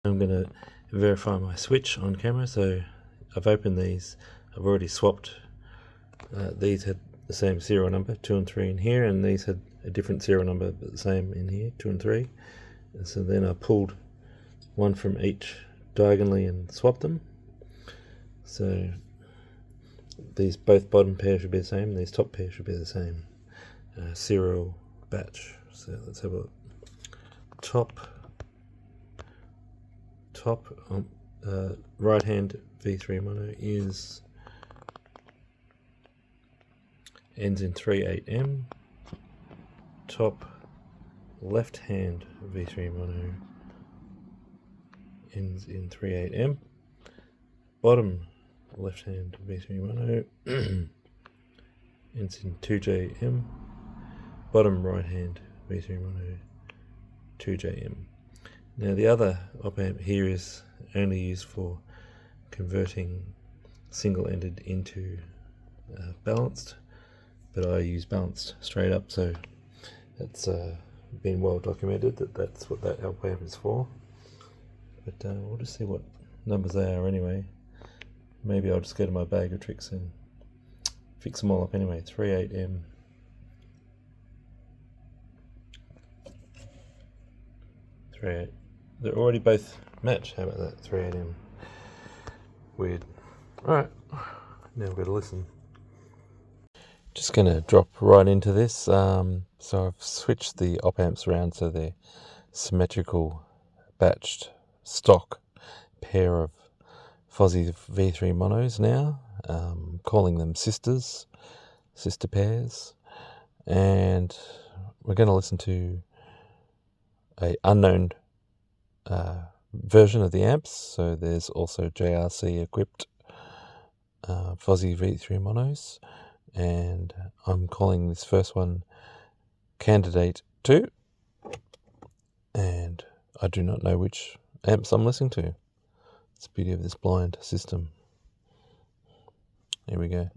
I'm going to verify my switch on camera. So I've opened these. I've already swapped. These had the same serial number, 2 and 3 in here, and these had a different serial number but the same in here, 2 and 3. And so then I pulled one from each diagonally and swapped them. So these both bottom pairs should be the same, these top pairs should be the same serial batch. So let's have a look. Top right hand V3 mono ends in 38M. Top left hand V3 mono ends in 38M. Bottom left hand V3 mono ends in 2JM. Bottom right hand V3 mono 2JM. Now the other op-amp here is only used for converting single-ended into balanced, but I use balanced straight up, so it's been well documented that that's what that op-amp is for. But we'll just see what numbers they are anyway. Maybe I'll just go to my bag of tricks and fix them all up anyway. 38M. They're already both match. How about that? 38M. Weird. Alright, now we've got to listen. Just going to drop right into this. So I've switched the op-amps around so they're symmetrical, batched, stock pair of Fosi V3 monos now. Calling them sister pairs. And we're going to listen to a unknown version of the amps. So there's also JRC equipped Fosi V3 monos, and I'm calling this first one Candidate 2, and I do not know which amps I'm listening to. It's the beauty of this blind system. Here we go.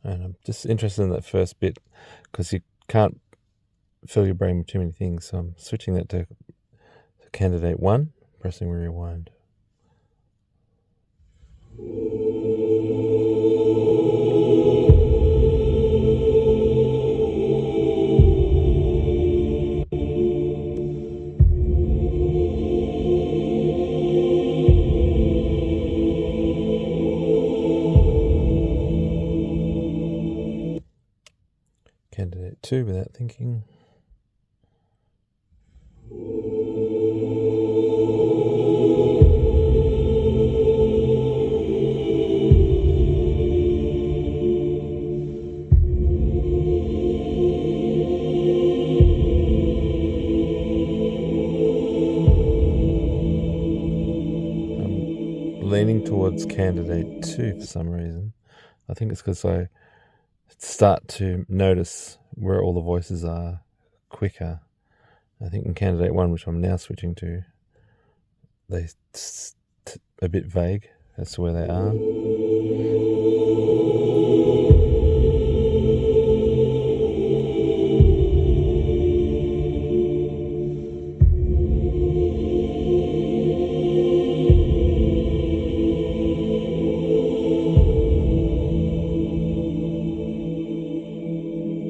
And I'm just interested in that first bit because you can't fill your brain with too many things. So I'm switching that to Candidate 1, pressing rewind. Candidate 2 without thinking. I'm leaning towards Candidate 2 for some reason. I think it's because I start to notice where all the voices are quicker. I think in Candidate 1, which I'm now switching to, they're a bit vague as to where they are.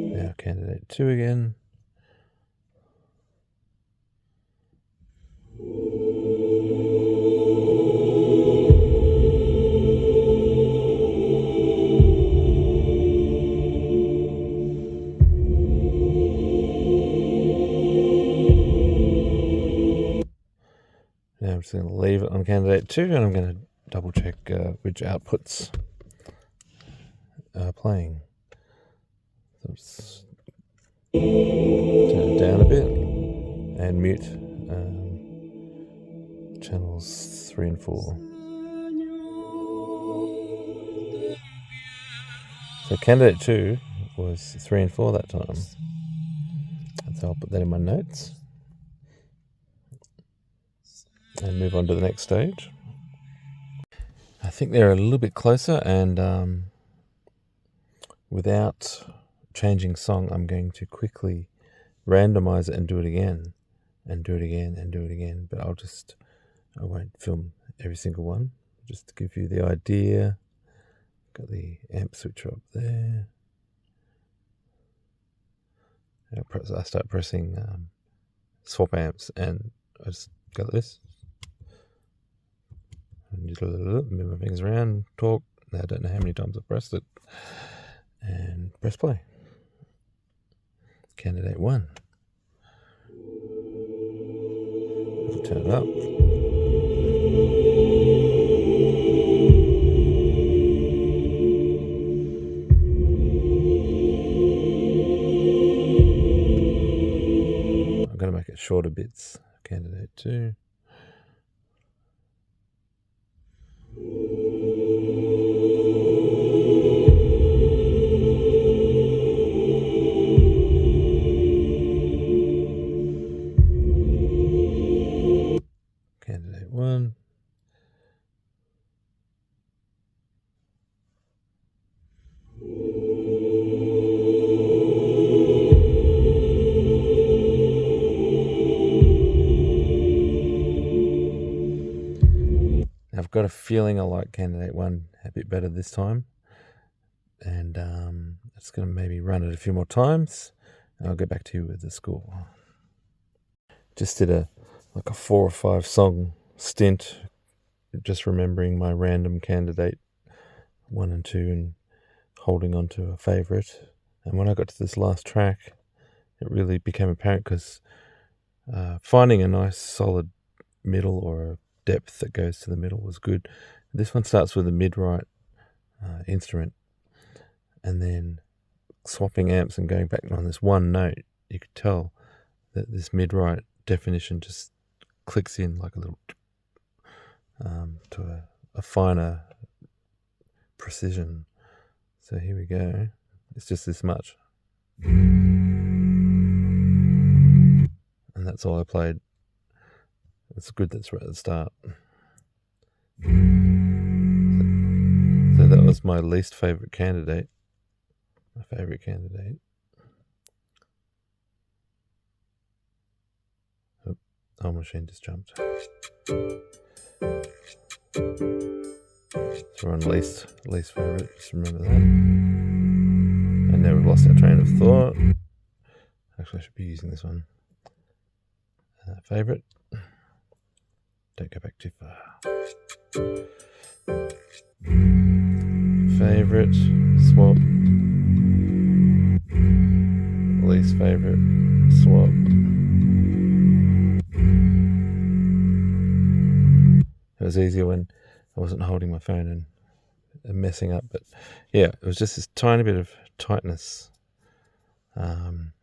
Now Candidate 2 again. Now I'm just going to leave it on Candidate 2 and I'm going to double check which outputs are playing. So just turn it down a bit and mute channels 3 and 4. So candidate 2 was 3 and 4 that time. So I'll put that in my notes. And move on to the next stage. I think they're a little bit closer, and without changing song, I'm going to quickly randomize it and do it again, and do it again, and do it again. But I won't film every single one, just to give you the idea. Got the amp switcher up there. I start pressing swap amps, and I just got this. Move my fingers around, talk. Now I don't know how many times I've pressed it. And press play. Candidate 1. I'll turn it up. I'm going to make it shorter bits. Candidate 2. Candidate 1. I've got a feeling I like candidate 1 a bit better this time, and it's going to maybe run it a few more times, and I'll get back to you with the score. Just did a 4 or 5 song stint, just remembering my random candidate 1 and 2 and holding on to a favourite. And when I got to this last track, it really became apparent, because finding a nice solid middle or a depth that goes to the middle was good. This one starts with a mid-right instrument, and then swapping amps and going back on this one note, you could tell that this mid-right definition just clicks in like a little to a finer precision. So here we go. It's just this much, and that's all I played. It's good that's right at the start. So that was my least favourite candidate. My favourite candidate. Oh, our machine just jumped. So we're on least favourite, just remember that. And now we've lost our train of thought. Actually, I should be using this one. Favourite. Don't go back too far. Favourite, swap. Least favourite, swap. It was easier when I wasn't holding my phone and messing up, but yeah, it was just this tiny bit of tightness. And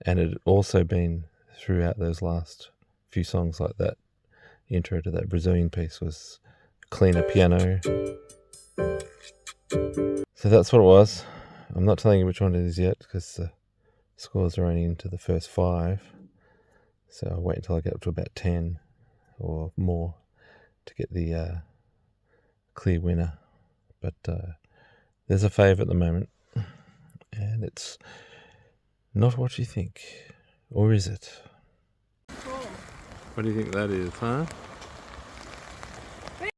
it had also been throughout those last few songs, like that intro to that Brazilian piece was cleaner piano. So that's what it was. I'm not telling you which one it is yet, because the scores are only into the first 5. So I'll wait until I get up to about 10 or more to get the clear winner. But there's a fave at the moment, and it's not what you think. Or is it? What do you think that is, huh?